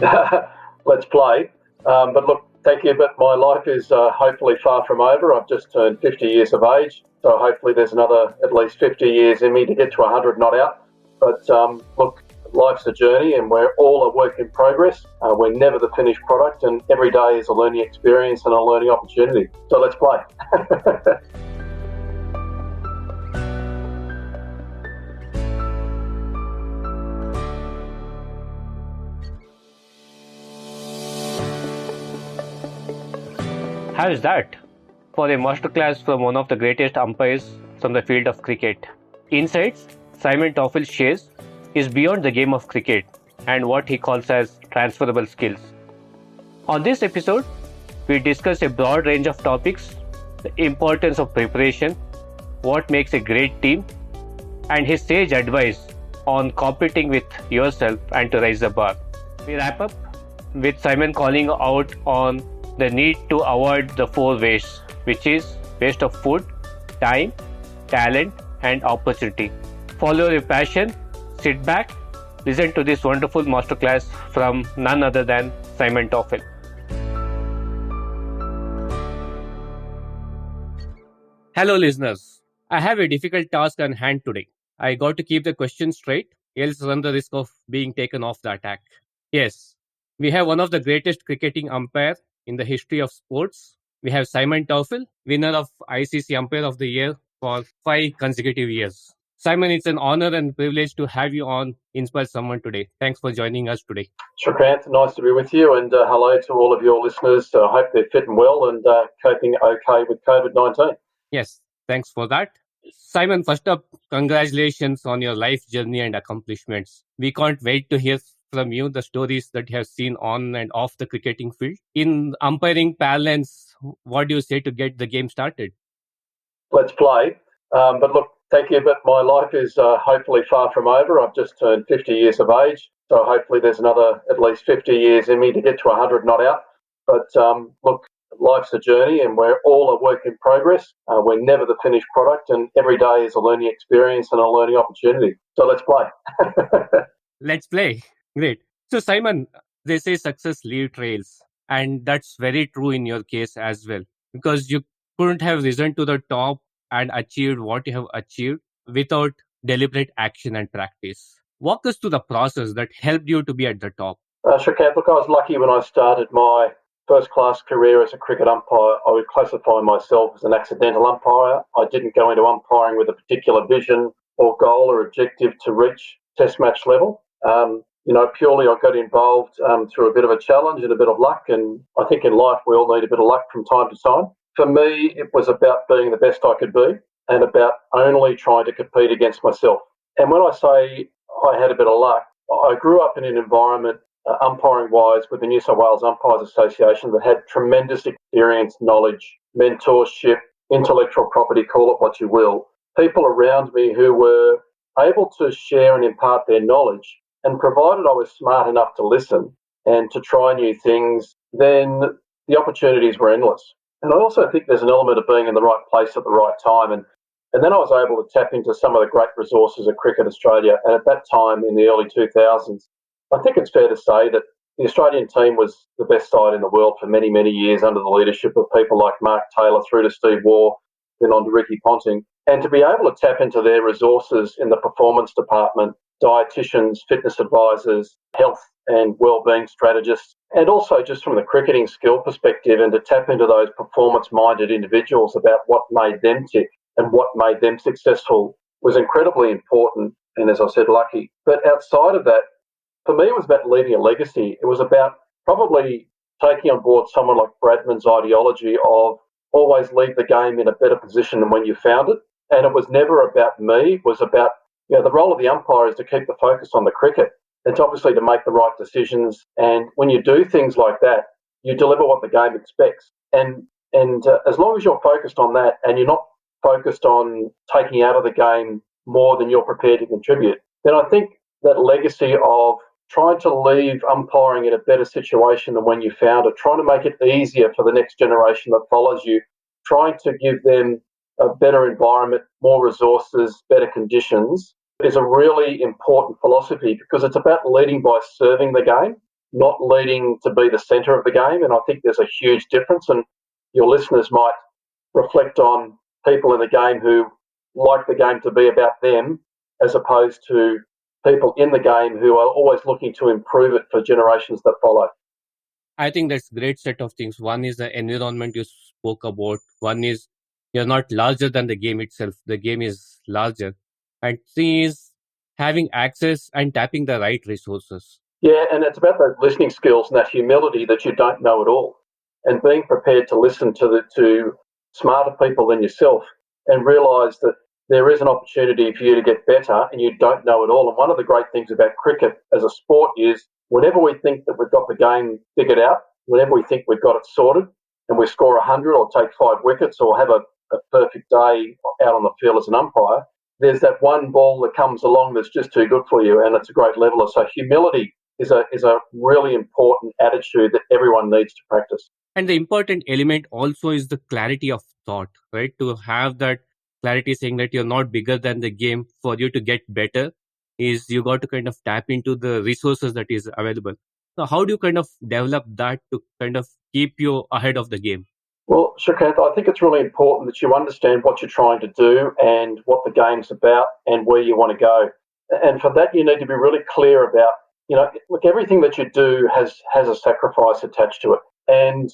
Let's play. But look, thank you, but my life is hopefully far from over. I've just turned 50 years of age, so hopefully there's another at least 50 years in me to get to 100, not out. But look, life's a journey and we're all a work in progress. We're never the finished product, and every day is a learning experience and a learning opportunity. So let's play. HOWZAT for a masterclass from one of the greatest umpires from the field of cricket. Insights Simon Taufel shares is beyond the game of cricket and what he calls as transferable skills. On this episode, we discuss a broad range of topics, the importance of preparation, what makes a great team, and his sage advice on competing with yourself and to raise the bar. We wrap up with Simon calling out on the need to avoid the 4 wastes, which is waste of food, time, talent, and opportunity. Follow your passion, sit back, listen to this wonderful masterclass from none other than Simon Taufel. Hello listeners, I have a difficult task on hand today. I got to keep the question straight, else run the risk of being taken off the attack. Yes, we have one of the greatest cricketing umpires in the history of sports. We have Simon Taufel, winner of ICC Umpire of the Year for 5 consecutive years. Simon, it's an honor and privilege to have you on Inspire Someone today. Thanks for joining us today. Shukrant, nice to be with you, and hello to all of your listeners. I hope they're fit and well and coping okay with COVID-19. Yes, thanks for that. Simon, first up, congratulations on your life journey and accomplishments. We can't wait to hear from you the stories that you have seen on and off the cricketing field. In umpiring parlance, what do you say to get the game started? Let's play. But look, thank you, but my life is hopefully far from over. I've just turned 50 years of age, so hopefully there's another at least 50 years in me to get to 100, not out. But look, life's a journey and we're all a work in progress. We're never the finished product, and every day is a learning experience and a learning opportunity. So let's play. Let's play. Great. So Simon, they say success leaves trails, and that's very true in your case as well, because you couldn't have risen to the top and achieved what you have achieved without deliberate action and practice. Walk us through the process that helped you to be at the top. Shukrant, look, I was lucky when I started my first-class career as a cricket umpire. I would classify myself as an accidental umpire. I didn't go into umpiring with a particular vision or goal or objective to reach test match level. Purely I got involved through a bit of a challenge and a bit of luck, and I think in life we all need a bit of luck from time to time. For me, it was about being the best I could be and about only trying to compete against myself. And when I say I had a bit of luck, I grew up in an environment, umpiring-wise, with the New South Wales Umpires Association that had tremendous experience, knowledge, mentorship, intellectual property, call it what you will. People around me who were able to share and impart their knowledge, and provided I was smart enough to listen and to try new things, then the opportunities were endless. And I also think there's an element of being in the right place at the right time. And then I was able to tap into some of the great resources of Cricket Australia. And at that time, in the early 2000s, I think it's fair to say that the Australian team was the best side in the world for many, many years under the leadership of people like Mark Taylor through to Steve Waugh, then on to Ricky Ponting. And to be able to tap into their resources in the performance department, dietitians, fitness advisors, health and wellbeing strategists, and also just from the cricketing skill perspective, and to tap into those performance-minded individuals about what made them tick and what made them successful was incredibly important and, as I said, lucky. But outside of that, for me, it was about leaving a legacy. It was about probably taking on board someone like Bradman's ideology of always leave the game in a better position than when you found it. And it was never about me. It was about, the role of the umpire is to keep the focus on the cricket. It's obviously to make the right decisions. And when you do things like that, you deliver what the game expects. And as long as you're focused on that and you're not focused on taking out of the game more than you're prepared to contribute, then I think that legacy of trying to leave umpiring in a better situation than when you found it, trying to make it easier for the next generation that follows you, trying to give them a better environment, more resources, better conditions, is a really important philosophy, because it's about leading by serving the game not leading to be the centre of the game. And I think there's a huge difference. And your listeners might reflect on people in the game who like the game to be about them, as opposed to people in the game who are always looking to improve it for generations that follow. I think that's a great set of things. One is the environment you spoke about. One is you're not larger than the game itself. The game is larger. And three is having access and tapping the right resources. Yeah, and it's about those listening skills and that humility that you don't know it all, and being prepared to listen to smarter people than yourself and realise that there is an opportunity for you to get better and you don't know it all. And one of the great things about cricket as a sport is whenever we think that we've got the game figured out, whenever we think we've got it sorted and we score 100 or take 5 wickets or have a perfect day out on the field as an umpire, there's that one ball that comes along that's just too good for you, and it's a great leveler. So humility is a really important attitude that everyone needs to practice. And the important element also is the clarity of thought, right? To have that clarity saying that you're not bigger than the game. For you to get better is you got to kind of tap into the resources that is available. So how do you kind of develop that to kind of keep you ahead of the game? Well, Shrikant, I think it's really important that you understand what you're trying to do and what the game's about and where you want to go. And for that, you need to be really clear about, look, everything that you do has a sacrifice attached to it. And,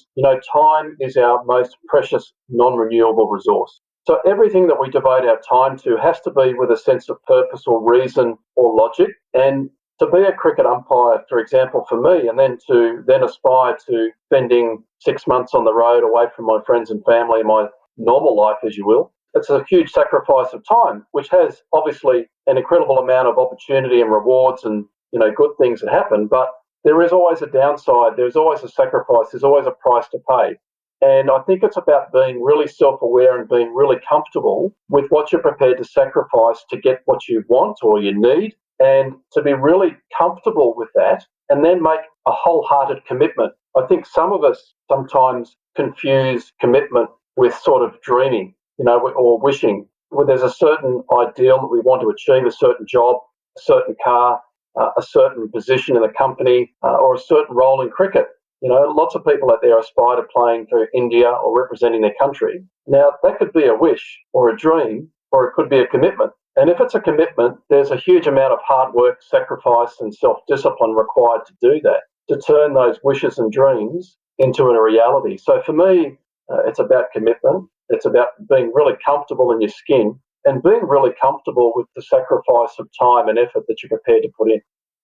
time is our most precious non-renewable resource. So everything that we devote our time to has to be with a sense of purpose or reason or logic. And to be a cricket umpire, for example, for me, and then to aspire to spending 6 months on the road away from my friends and family, my normal life, as you will, it's a huge sacrifice of time, which has obviously an incredible amount of opportunity and rewards and, good things that happen. But there is always a downside. There's always a sacrifice. There's always a price to pay. And I think it's about being really self-aware and being really comfortable with what you're prepared to sacrifice to get what you want or you need, and to be really comfortable with that and then make a wholehearted commitment. I think some of us sometimes confuse commitment with sort of dreaming, or wishing. Well, there's a certain ideal that we want to achieve, a certain job, a certain car, a certain position in the company, or a certain role in cricket. Lots of people out there aspire to playing for India or representing their country. Now, that could be a wish or a dream, or it could be a commitment. And if it's a commitment, there's a huge amount of hard work, sacrifice, and self-discipline required to do that, to turn those wishes and dreams into a reality. So for me, it's about commitment. It's about being really comfortable in your skin and being really comfortable with the sacrifice of time and effort that you're prepared to put in.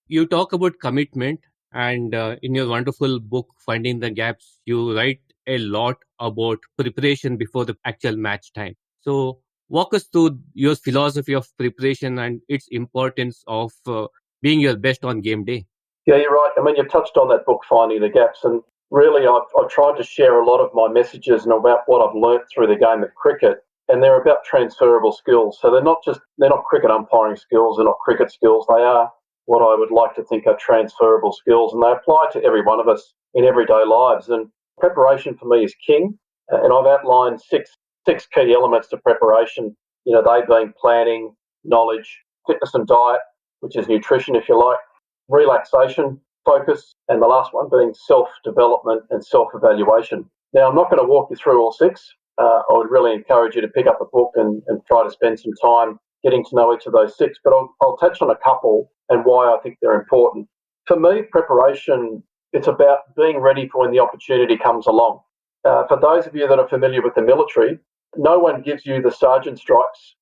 You talk about commitment, and in your wonderful book, Finding the Gaps, you write a lot about preparation before the actual match time. So walk us through your philosophy of preparation and its importance of being your best on game day. Yeah, you're right. I mean, you've touched on that book, Finding the Gaps, and really I've tried to share a lot of my messages and about what I've learnt through the game of cricket, and they're about transferable skills. So they're not cricket umpiring skills, they're not cricket skills, they are what I would like to think are transferable skills, and they apply to every one of us in everyday lives. And preparation for me is king, and I've outlined six key elements to preparation, they being planning, knowledge, fitness and diet, which is nutrition if you like, relaxation, focus, and the last one being self-development and self-evaluation. Now, I'm not going to walk you through all six. I would really encourage you to pick up a book and try to spend some time getting to know each of those six, but I'll touch on a couple and why I think they're important. For me, preparation, it's about being ready for when the opportunity comes along. For those of you that are familiar with the military, no one gives you the sergeant stripes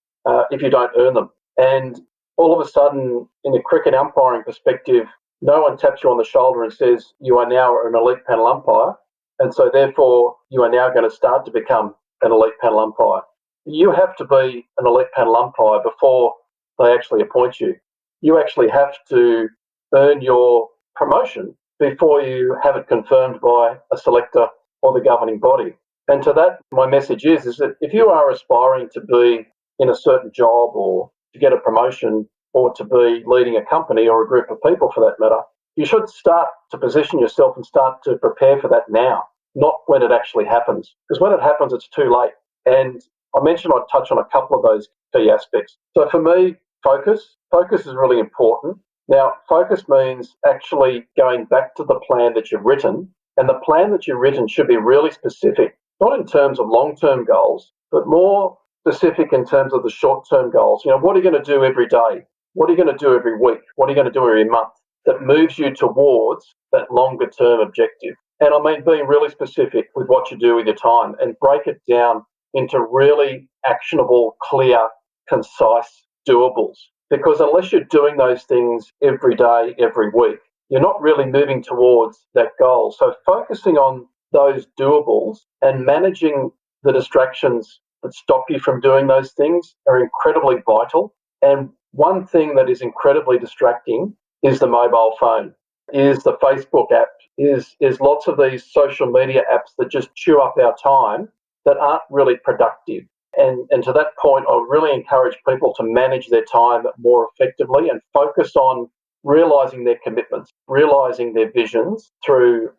if you don't earn them. And all of a sudden, in the cricket umpiring perspective, no one taps you on the shoulder and says, you are now an elite panel umpire, and so therefore you are now going to start to become an elite panel umpire. You have to be an elite panel umpire before they actually appoint you. You actually have to earn your promotion before you have it confirmed by a selector or the governing body. And to that, my message is that if you are aspiring to be in a certain job or to get a promotion or to be leading a company or a group of people for that matter, you should start to position yourself and start to prepare for that now, not when it actually happens. Because when it happens, it's too late. And I mentioned I'd touch on a couple of those key aspects. So for me, focus is really important. Now, focus means actually going back to the plan that you've written, and the plan that you've written should be really specific, not in terms of long-term goals, but more specific in terms of the short-term goals. What are you going to do every day? What are you going to do every week? What are you going to do every month that moves you towards that longer-term objective? And I mean being really specific with what you do with your time and break it down into really actionable, clear, concise doables. Because unless you're doing those things every day, every week, you're not really moving towards that goal. So focusing on those doables and managing the distractions that stop you from doing those things are incredibly vital. And one thing that is incredibly distracting is the mobile phone, is the Facebook app, is lots of these social media apps that just chew up our time that aren't really productive. And to that point, I really encourage people to manage their time more effectively and focus on realising their commitments, realising their visions through,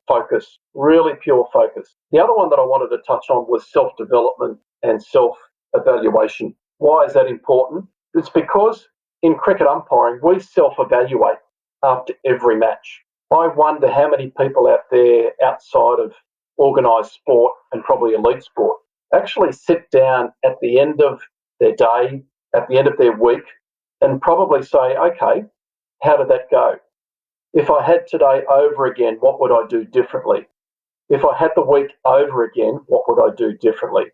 focus, really pure focus. The other one that I wanted to touch on was self-development and self-evaluation. Why is that important? It's because in cricket umpiring, we self-evaluate after every match. I wonder how many people out there outside of organised sport and probably elite sport actually sit down at the end of their day, at the end of their week, and probably say, okay, how did that go? If I had today over again, what would I do differently? If I had the week over again, what would I do differently?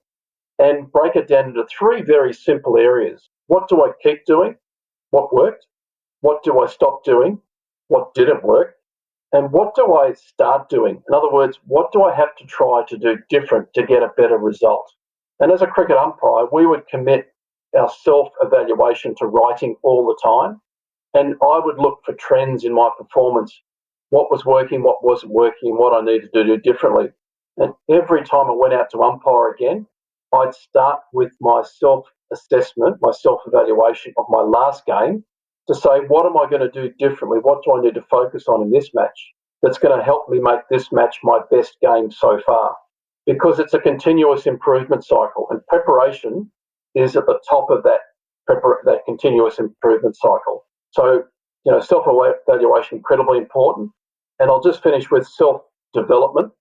And break it down into three very simple areas. What do I keep doing? What worked? What do I stop doing? What didn't work? And what do I start doing? In other words, what do I have to try to do different to get a better result? And as a cricket umpire, we would commit our self-evaluation to writing all the time. And I would look for trends in my performance, what was working, what wasn't working, what I needed to do differently. And every time I went out to umpire again, I'd start with my self-assessment, my self-evaluation of my last game to say, what am I going to do differently? What do I need to focus on in this match that's going to help me make this match my best game so far? Because it's a continuous improvement cycle, and preparation is at the top of that continuous improvement cycle. So, self-evaluation, incredibly important. And I'll just finish with self-development.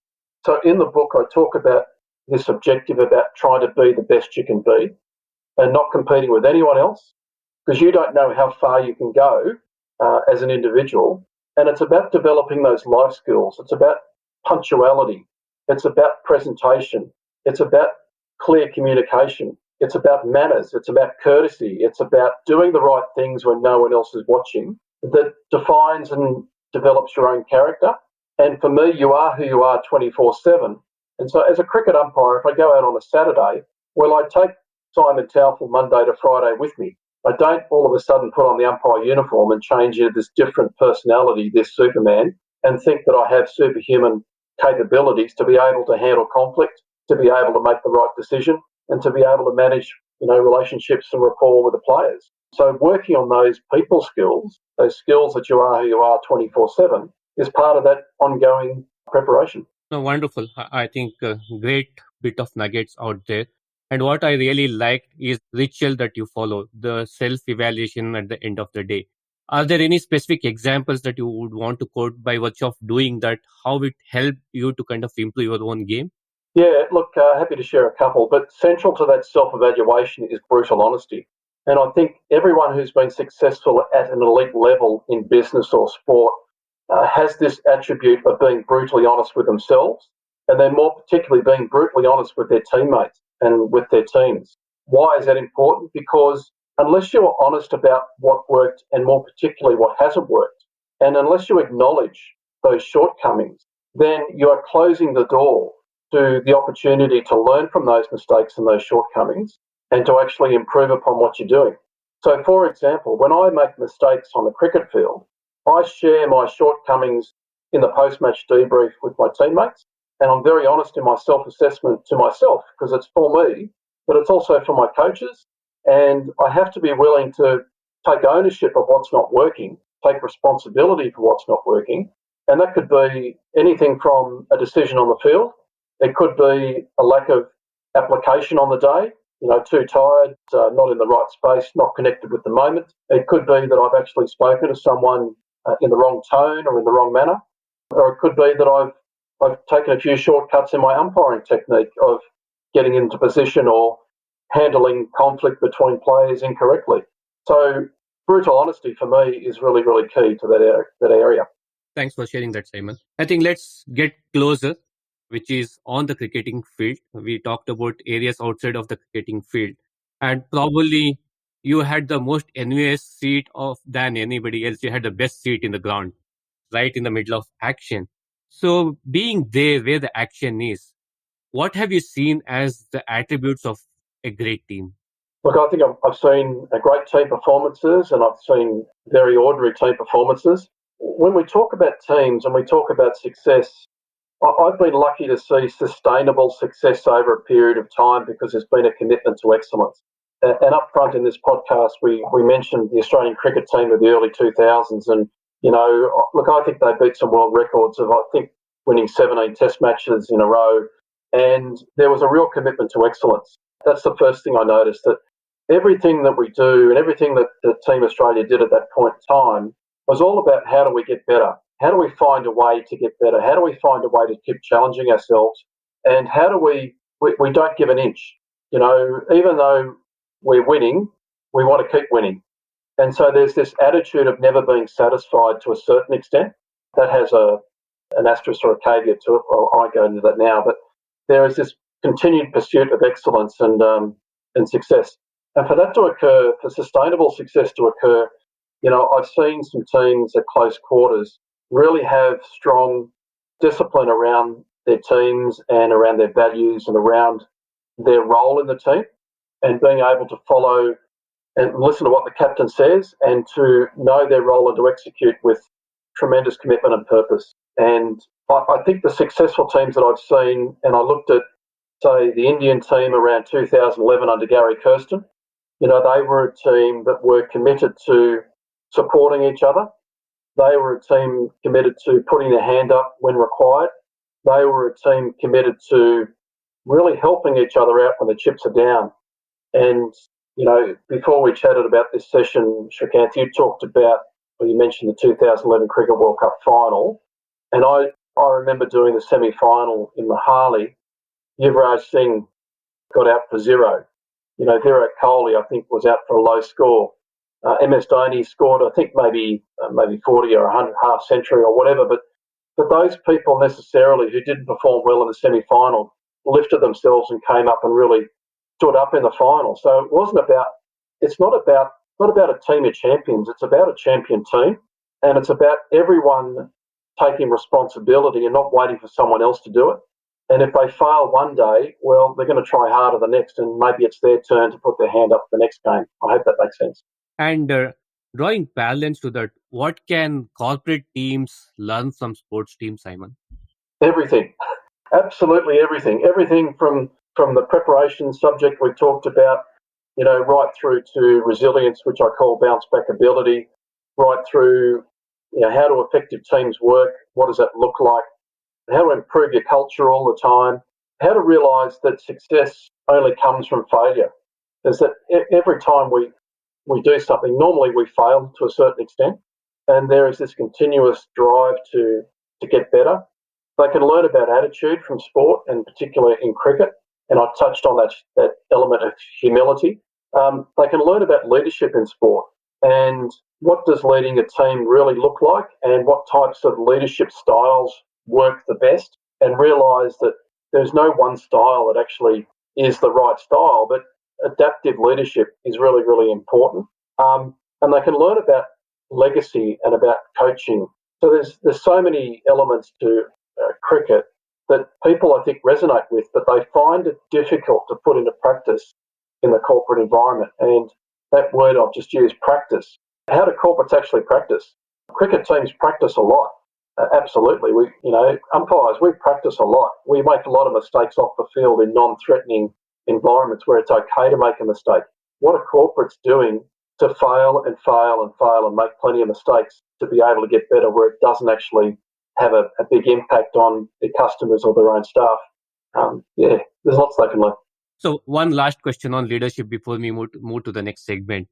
So in the book, I talk about this objective about trying to be the best you can be and not competing with anyone else, because you don't know how far you can go as an individual. And it's about developing those life skills. It's about punctuality. It's about presentation. It's about clear communication. It's about manners. It's about courtesy. It's about doing the right things when no one else is watching. That defines and develops your own character. And for me, you are who you are 24/7. And so as a cricket umpire, if I go out on a Saturday, I take Simon Taufel Monday to Friday with me. I don't all of a sudden put on the umpire uniform and change into this different personality, this Superman, and think that I have superhuman capabilities to be able to handle conflict, to be able to make the right decision, and to be able to manage, relationships and rapport with the players. So working on those people skills, those skills that you are who you are 24/7, is part of that ongoing preparation. No, wonderful. I think a great bit of nuggets out there. And what I really liked is ritual that you follow, the self-evaluation at the end of the day. Are there any specific examples that you would want to quote by virtue of doing that, how it helped you to kind of improve your own game? Yeah, look, happy to share a couple, but central to that self-evaluation is brutal honesty. And I think everyone who's been successful at an elite level in business or sport has this attribute of being brutally honest with themselves, and then more particularly being brutally honest with their teammates and with their teams. Why is that important? Because unless you are honest about what worked and more particularly what hasn't worked, and unless you acknowledge those shortcomings, then you are closing the door to the opportunity to learn from those mistakes and those shortcomings and to actually improve upon what you're doing. So, for example, when I make mistakes on the cricket field, I share my shortcomings in the post-match debrief with my teammates, and I'm very honest in my self-assessment to myself because it's for me, but it's also for my coaches, and I have to be willing to take ownership of what's not working, take responsibility for what's not working, and that could be anything from a decision on the field. It could be a lack of application on the day. too tired, not in the right space, not connected with the moment. It could be that I've actually spoken to someone in the wrong tone or in the wrong manner, or it could be that I've taken a few shortcuts in my umpiring technique of getting into position or handling conflict between players incorrectly. So brutal honesty for me is really, really key to that area. Thanks for sharing that, Simon. I think let's get closer, which is on the cricketing field. We talked about areas outside of the cricketing field, and probably you had the most envious seat than anybody else. You had the best seat in the ground, right in the middle of action. So being there where the action is, what have you seen as the attributes of a great team? Look, I think I've seen great team performances and I've seen very ordinary team performances. When we talk about teams and we talk about success, I've been lucky to see sustainable success over a period of time because there's been a commitment to excellence. And up front in this podcast, we mentioned the Australian cricket team of the early 2000s. And, look, I think they beat some world records of, I think, winning 17 test matches in a row. And there was a real commitment to excellence. That's the first thing I noticed, that everything that we do and everything that the Team Australia did at that point in time was all about how do we get better? How do we find a way to get better? How do we find a way to keep challenging ourselves? And how do we don't give an inch? Even though we're winning, we want to keep winning. And so there's this attitude of never being satisfied to a certain extent. That has an asterisk or a caveat to it. Well, I won't go into that now, but there is this continued pursuit of excellence and success. And for that to occur, for sustainable success to occur, I've seen some teams at close quarters really have strong discipline around their teams and around their values and around their role in the team, and being able to follow and listen to what the captain says and to know their role and to execute with tremendous commitment and purpose. And I think the successful teams that I've seen, and I looked at, say, the Indian team around 2011 under Gary Kirsten, they were a team that were committed to supporting each other. They were a team committed to putting their hand up when required. They were a team committed to really helping each other out when the chips are down. And, before we chatted about this session, Shrikant, you mentioned the 2011 Cricket World Cup final. And I remember doing the semi-final in Mohali. Yuvraj Singh got out for 0. Virat Kohli, I think, was out for a low score. MS Dhoni scored, I think, maybe 40 or 100, half century or whatever. But those people necessarily who didn't perform well in the semi-final lifted themselves and came up and really stood up in the final. So it's not about a team of champions. It's about a champion team, and it's about everyone taking responsibility and not waiting for someone else to do it. And if they fail one day, well, they're going to try harder the next, and maybe it's their turn to put their hand up the next game. I hope that makes sense. And drawing parallels to that, what can corporate teams learn from sports teams, Simon? Everything. Absolutely everything. Everything from the preparation subject we talked about, right through to resilience, which I call bounce back ability, right through, how do effective teams work? What does that look like? How to improve your culture all the time, how to realise that success only comes from failure. Is that every time we do something, normally we fail to a certain extent, and there is this continuous drive to get better. They can learn about attitude from sport, and particularly in cricket, and I touched on that element of humility. They can learn about leadership in sport, and what does leading a team really look like, and what types of leadership styles work the best, and realise that there's no one style that actually is the right style, but adaptive leadership is really, really important. And they can learn about legacy and about coaching. So there's so many elements to cricket that people, I think, resonate with, but they find it difficult to put into practice in the corporate environment. And that word I've just used, practice. How do corporates actually practice? Cricket teams practice a lot. Absolutely. Umpires, we practice a lot. We make a lot of mistakes off the field in non-threatening environments where it's okay to make a mistake. What are corporates doing to fail and fail and fail and make plenty of mistakes to be able to get better where it doesn't actually have a big impact on their customers or their own staff? There's lots they can learn. So one last question on leadership before we move to the next segment.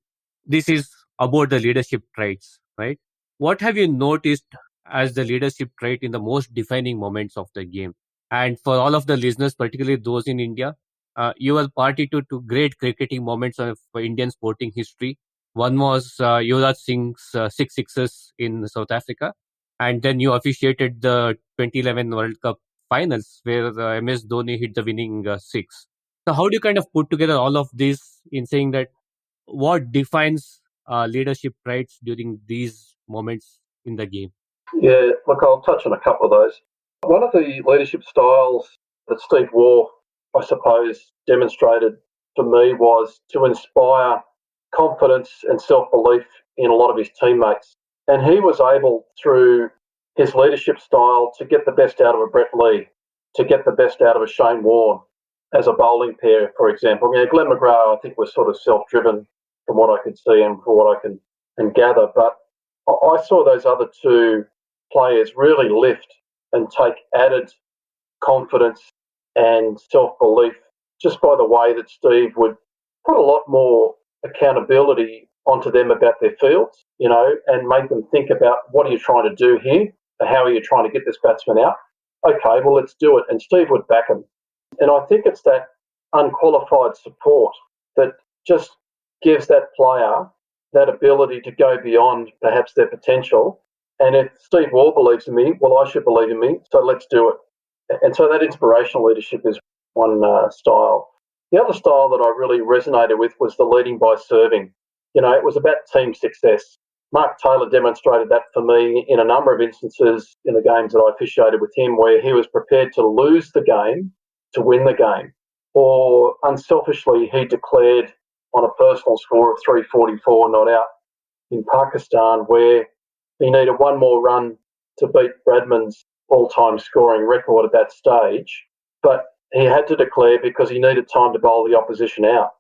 This is about the leadership traits, right? What have you noticed as the leadership trait in the most defining moments of the game? And for all of the listeners, particularly those in India, you were party to great cricketing moments of Indian sporting history. One was Yuvraj Singh's six sixes in South Africa, and then you officiated the 2011 World Cup finals where MS Dhoni hit the winning six. So how do you kind of put together all of this in saying that what defines leadership traits during these moments in the game? Yeah, look, I'll touch on a couple of those. One of the leadership styles that Steve Waugh, I suppose, demonstrated for me was to inspire confidence and self-belief in a lot of his teammates. And he was able, through his leadership style, to get the best out of a Brett Lee, to get the best out of a Shane Warne as a bowling pair, for example. Glenn McGrath, I think, was sort of self-driven from what I could see and from what I can gather. But I saw those other two players really lift and take added confidence and self-belief just by the way that Steve would put a lot more accountability onto them about their fields, and make them think about what are you trying to do here? How are you trying to get this batsman out? Okay, well, let's do it. And Steve would back him. And I think it's that unqualified support that just gives that player that ability to go beyond perhaps their potential. And if Steve Waugh believes in me, well, I should believe in me, so let's do it. And so that inspirational leadership is one style. The other style that I really resonated with was the leading by serving. It was about team success. Mark Taylor demonstrated that for me in a number of instances in the games that I officiated with him, where he was prepared to lose the game to win the game. Or unselfishly, he declared on a personal score of 344 not out in Pakistan, where he needed one more run to beat Bradman's all-time scoring record at that stage, but he had to declare because he needed time to bowl the opposition out.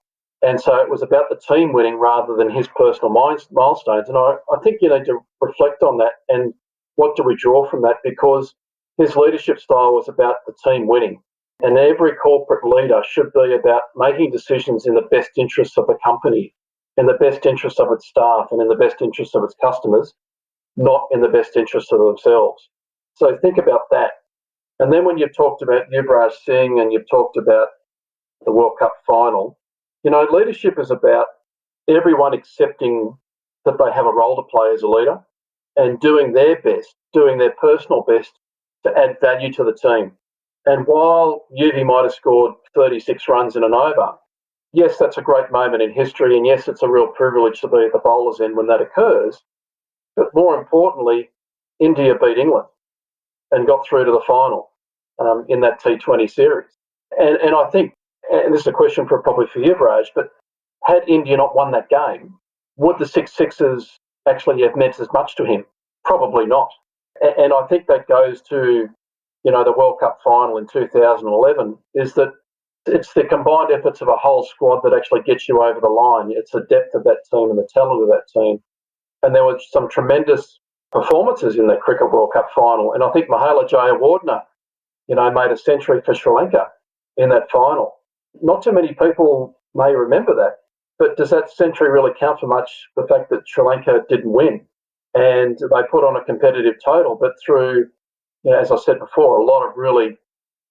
And so it was about the team winning rather than his personal milestones. And I think you need to reflect on that and what do we draw from that, because his leadership style was about the team winning. And every corporate leader should be about making decisions in the best interests of the company, in the best interests of its staff, and in the best interests of its customers, not in the best interests of themselves. So think about that. And then when you've talked about Yuvraj Singh and you've talked about the World Cup final, leadership is about everyone accepting that they have a role to play as a leader and doing their best, doing their personal best to add value to the team. And while Yuvi might have scored 36 runs in an over, yes, that's a great moment in history, and yes, it's a real privilege to be at the bowler's end when that occurs. But more importantly, India beat England and got through to the final in that T20 series. And I think, and this is a question probably for Yuvraj, but had India not won that game, would the six sixes actually have meant as much to him? Probably not. And I think that goes to, the World Cup final in 2011, is that it's the combined efforts of a whole squad that actually gets you over the line. It's the depth of that team and the talent of that team. And there were some tremendous performances in that Cricket World Cup final. And I think Mahela Jayawardene, made a century for Sri Lanka in that final. Not too many people may remember that, but does that century really count for much? The fact that Sri Lanka didn't win and they put on a competitive total, but through, as I said before, a lot of really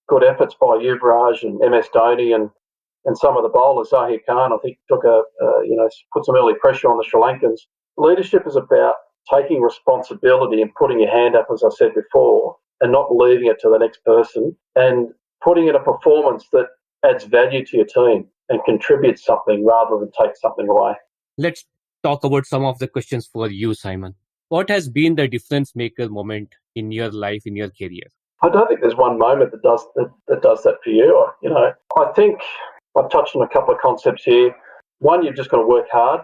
good efforts by Yuvraj and MS Dhoni and some of the bowlers. Zahir Khan, I think, took put some early pressure on the Sri Lankans. Leadership is about taking responsibility and putting your hand up, as I said before, and not leaving it to the next person, and putting in a performance that adds value to your team and contributes something rather than take something away. Let's talk about some of the questions for you, Simon. What has been the difference maker moment in your life, in your career? I don't think there's one moment that does that for you. I think I've touched on a couple of concepts here. One, you've just got to work hard.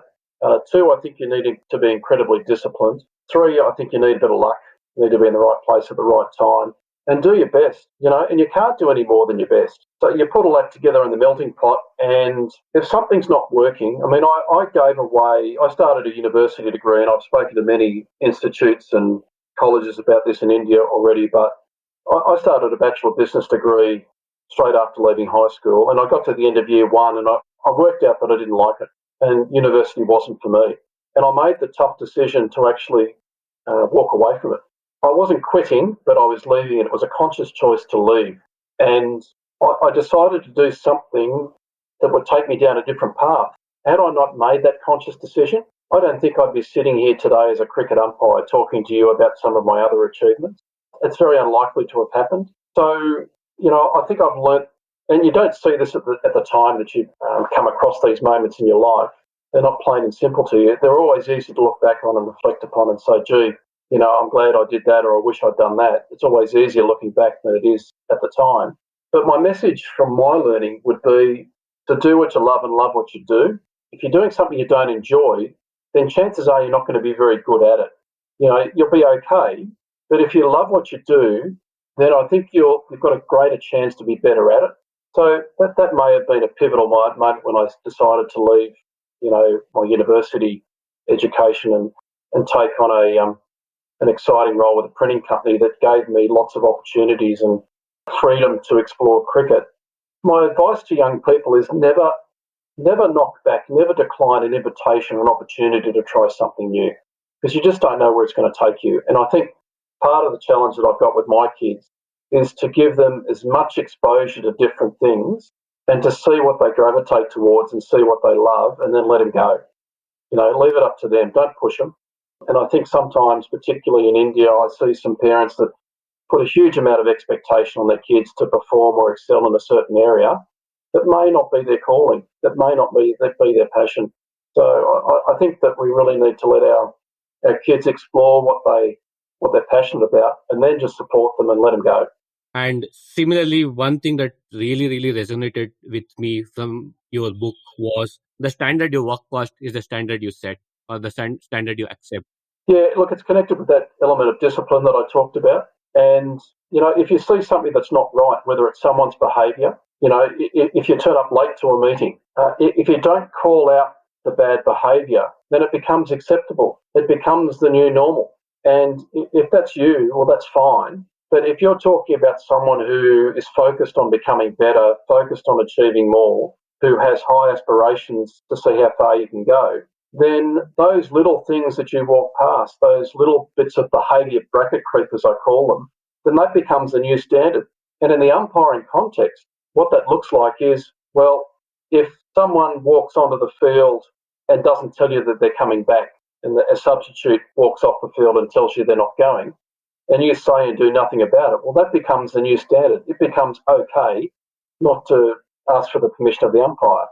Two, I think you need to be incredibly disciplined. Three, I think you need a bit of luck. You need to be in the right place at the right time and do your best, and you can't do any more than your best. So you put all that together in the melting pot, and if something's not working, I gave away, I started a university degree, and I've spoken to many institutes and colleges about this in India already, but I started a Bachelor of Business degree straight after leaving high school, and I got to the end of year one, and I worked out that I didn't like it, and university wasn't for me. And I made the tough decision to actually walk away from it. I wasn't quitting, but I was leaving, and it was a conscious choice to leave. And I decided to do something that would take me down a different path. Had I not made that conscious decision, I don't think I'd be sitting here today as a cricket umpire talking to you about some of my other achievements. It's very unlikely to have happened. So, I think I've learnt, and you don't see this at the time that you come across these moments in your life. They're not plain and simple to you. They're always easy to look back on and reflect upon and say, gee, I'm glad I did that, or I wish I'd done that. It's always easier looking back than it is at the time. But my message from my learning would be to do what you love and love what you do. If you're doing something you don't enjoy, then chances are you're not going to be very good at it. You'll be okay, but if you love what you do, then I think you've got a greater chance to be better at it. So that may have been a pivotal moment when I decided to leave, my university education and take on an exciting role with a printing company that gave me lots of opportunities and freedom to explore cricket. My advice to young people is never knock back, never decline an invitation or an opportunity to try something new, because you just don't know where it's going to take you. And I think part of the challenge that I've got with my kids is to give them as much exposure to different things and to see what they gravitate towards and see what they love, and then let them go. Leave it up to them. Don't push them. And I think sometimes, particularly in India, I see some parents that put a huge amount of expectation on their kids to perform or excel in a certain area that may not be their calling, that may not be their passion. So I think that we really need to let our kids explore what they're passionate about, and then just support them and let them go. And similarly, one thing that really, really resonated with me from your book was the standard you work past is the standard you set, or the standard you accept. Yeah, look, it's connected with that element of discipline that I talked about. And, if you see something that's not right, whether it's someone's behaviour, if you turn up late to a meeting, if you don't call out the bad behaviour, then it becomes acceptable. It becomes the new normal. And if that's you, well, that's fine. But if you're talking about someone who is focused on becoming better, focused on achieving more, who has high aspirations to see how far you can go, then those little things that you walk past, those little bits of behaviour bracket creep, as I call them, then that becomes the new standard. And in the umpiring context, what that looks like is, well, if someone walks onto the field and doesn't tell you that they're coming back, and a substitute walks off the field and tells you they're not going, and you say and do nothing about it, well, that becomes the new standard. It becomes okay not to ask for the permission of the umpire.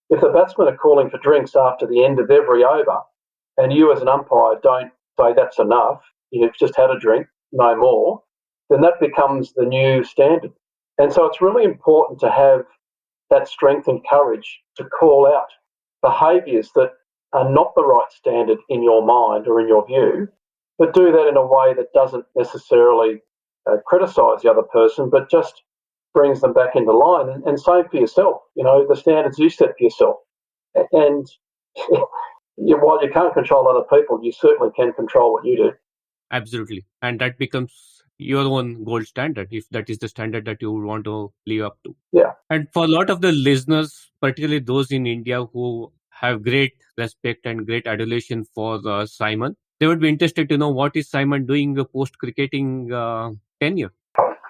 If the batsmen are calling for drinks after the end of every over, and you as an umpire don't say that's enough, you've just had a drink, no more, then that becomes the new standard. And so it's really important to have that strength and courage to call out behaviours that are not the right standard in your mind or in your view, but do that in a way that doesn't necessarily criticise the other person, but just brings them back into line. And same for yourself, the standards you set for yourself. And while you can't control other people, you certainly can control what you do. Absolutely. And that becomes your own gold standard, if that is the standard that you would want to live up to. Yeah. And for a lot of the listeners, particularly those in India who have great respect and great adulation for Simon, they would be interested to know, what is Simon doing post-cricketing tenure?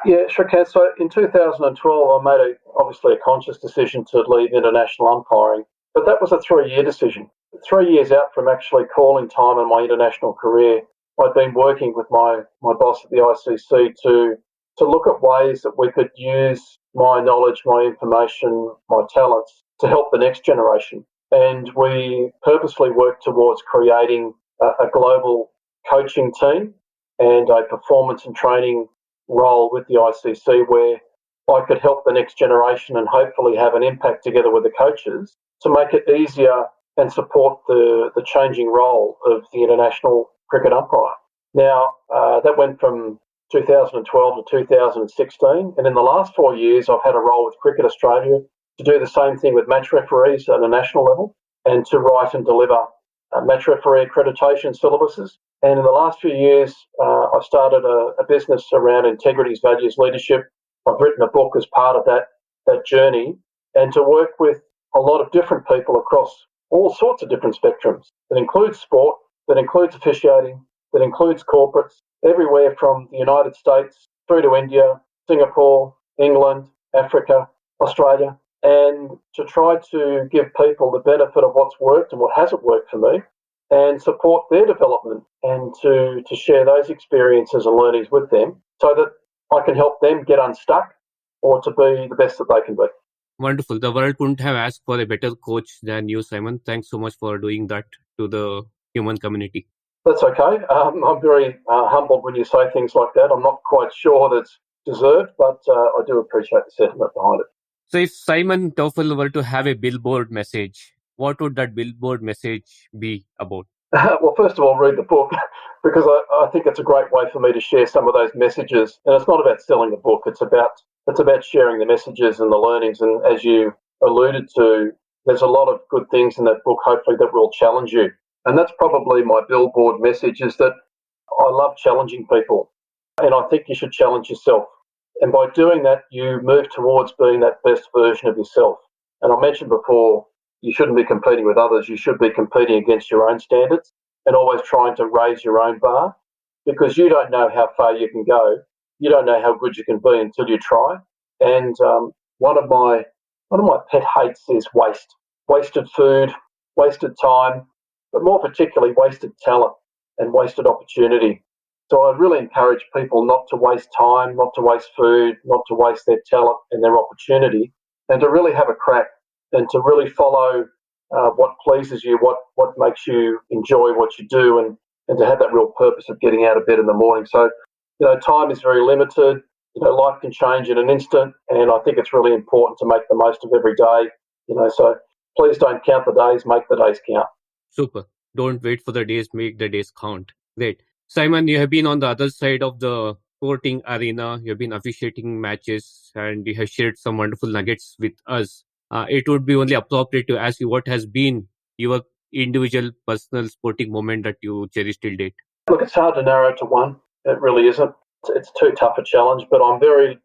Yeah, sure, Kat. So in 2012, I made obviously a conscious decision to leave international umpiring, but that was a 3-year decision. 3 years out from actually calling time in my international career, I'd been working with my boss at the ICC to look at ways that we could use my knowledge, my information, my talents to help the next generation. And we purposely worked towards creating a global coaching team and a performance and training role with the ICC, where I could help the next generation and hopefully have an impact together with the coaches to make it easier and support the changing role of the international cricket umpire. Now, that went from 2012 to 2016, and in the last 4 years I've had a role with Cricket Australia to do the same thing with match referees at a national level, and to write and deliver match referee accreditation syllabuses. And in the last few years, I've started a business around integrity, values, leadership, I've written a book as part of that journey, and to work with a lot of different people across all sorts of different spectrums. That includes sport, that includes officiating, that includes corporates, everywhere from the United States through to India, Singapore, England, Africa, Australia, and to try to give people the benefit of what's worked and what hasn't worked for me, and support their development, and to share those experiences and learnings with them so that I can help them get unstuck or to be the best that they can be. Wonderful. The world couldn't have asked for a better coach than you, Simon. Thanks so much for doing that to the human community. That's okay. I'm very humbled when you say things like that. I'm not quite sure that's deserved, but I do appreciate the sentiment behind it. So if Simon Taufel were to have a billboard message, what would that billboard message be about? Well, first of all, read the book because I think it's a great way for me to share some of those messages. And it's not about selling the book. It's about sharing the messages and the learnings. And as you alluded to, there's a lot of good things in that book, hopefully, that will challenge you. And that's probably my billboard message, is that I love challenging people. And I think you should challenge yourself. And by doing that, you move towards being that best version of yourself. And I mentioned before, you shouldn't be competing with others. You should be competing against your own standards and always trying to raise your own bar, because you don't know how far you can go. You don't know how good you can be until you try. And one of my pet hates is waste. Wasted food, wasted time, but more particularly wasted talent and wasted opportunity. So I really encourage people not to waste time, not to waste food, not to waste their talent and their opportunity, and to really have a crack and to really follow what pleases you, what makes you enjoy what you do, and to have that real purpose of getting out of bed in the morning. So, time is very limited. Life can change in an instant, and I think it's really important to make the most of every day. So please don't count the days, make the days count. Super. Don't wait for the days, make the days count. Great. Simon, you have been on the other side of the sporting arena. You have been officiating matches, and you have shared some wonderful nuggets with us. It would be only appropriate to ask you what has been your individual, personal sporting moment that you cherish till date. Look, it's hard to narrow to one. It really isn't. It's too tough a challenge, but I'm very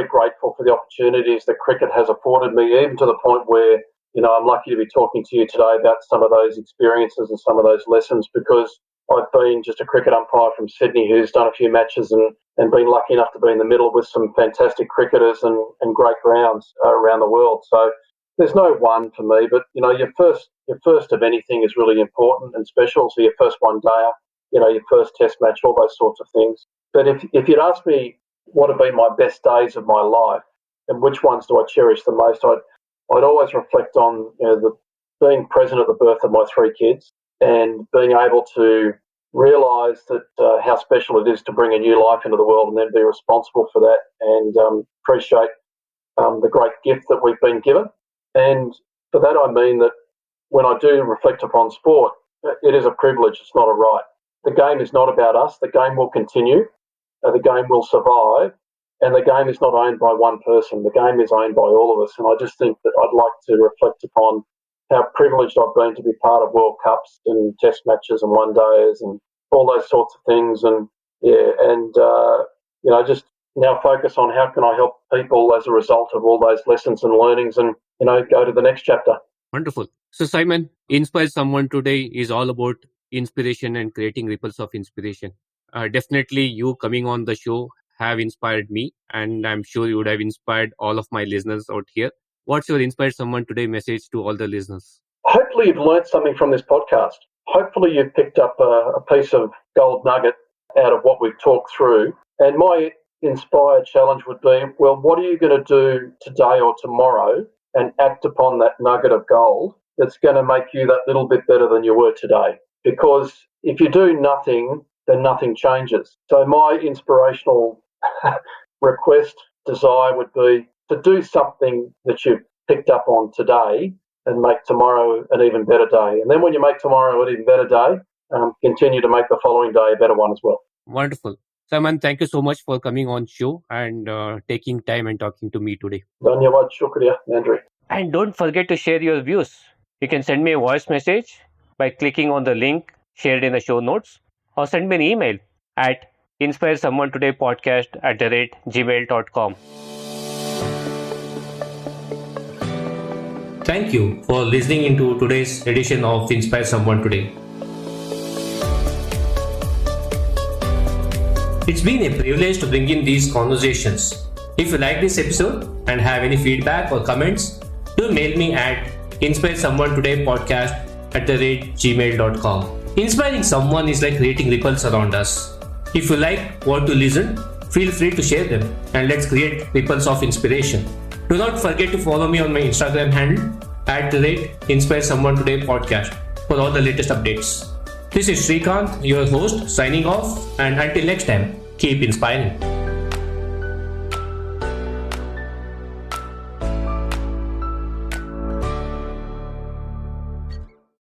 grateful for the opportunities that cricket has afforded me, even to the point where I'm lucky to be talking to you today about some of those experiences and some of those lessons, because I've been just a cricket umpire from Sydney who's done a few matches and been lucky enough to be in the middle with some fantastic cricketers and great grounds around the world. So there's no one for me, but your first of anything is really important and special. So your first one dayer, your first test match, all those sorts of things. But if you'd asked me what have been my best days of my life and which ones do I cherish the most, I'd always reflect on being present at the birth of my three kids and being able to realise that how special it is to bring a new life into the world and then be responsible for that, and appreciate the great gift that we've been given. And for that I mean that when I do reflect upon sport, it is a privilege, it's not a right. The game is not about us, the game will continue, the game will survive, and the game is not owned by one person, the game is owned by all of us. And I just think that I'd like to reflect upon how privileged I've been to be part of World Cups and test matches and one days and all those sorts of things. And just now focus on how can I help people as a result of all those lessons and learnings, and go to the next chapter. Wonderful. So Simon, Inspire Someone today is all about inspiration and creating ripples of inspiration. Definitely you coming on the show have inspired me, and I'm sure you would have inspired all of my listeners out here. What's your Inspire Someone Today message to all the listeners? Hopefully you've learned something from this podcast. Hopefully you've picked up a piece of gold nugget out of what we've talked through. And my inspired challenge would be, well, what are you going to do today or tomorrow and act upon that nugget of gold that's going to make you that little bit better than you were today? Because if you do nothing, then nothing changes. So my inspirational request, desire would be to do something that you've picked up on today and make tomorrow an even better day. And then when you make tomorrow an even better day, continue to make the following day a better one as well. Wonderful. Simon, thank you so much for coming on show and taking time and talking to me today. Dhanyawad, shukriya, Andrew. And don't forget to share your views. You can send me a voice message by clicking on the link shared in the show notes, or send me an email at inspiresomeonetodaypodcast@gmail.com. Thank you for listening into today's edition of Inspire Someone Today. It's been a privilege to bring in these conversations. If you like this episode and have any feedback or comments, do mail me at inspiresomeonetodaypodcast@gmail.com. Inspiring someone is like creating ripples around us. If you like what you listen, feel free to share them and let's create ripples of inspiration. Do not forget to follow me on my Instagram handle @InspireSomeoneTodayPodcast for all the latest updates. This is Srikanth, your host, signing off, and until next time, keep inspiring.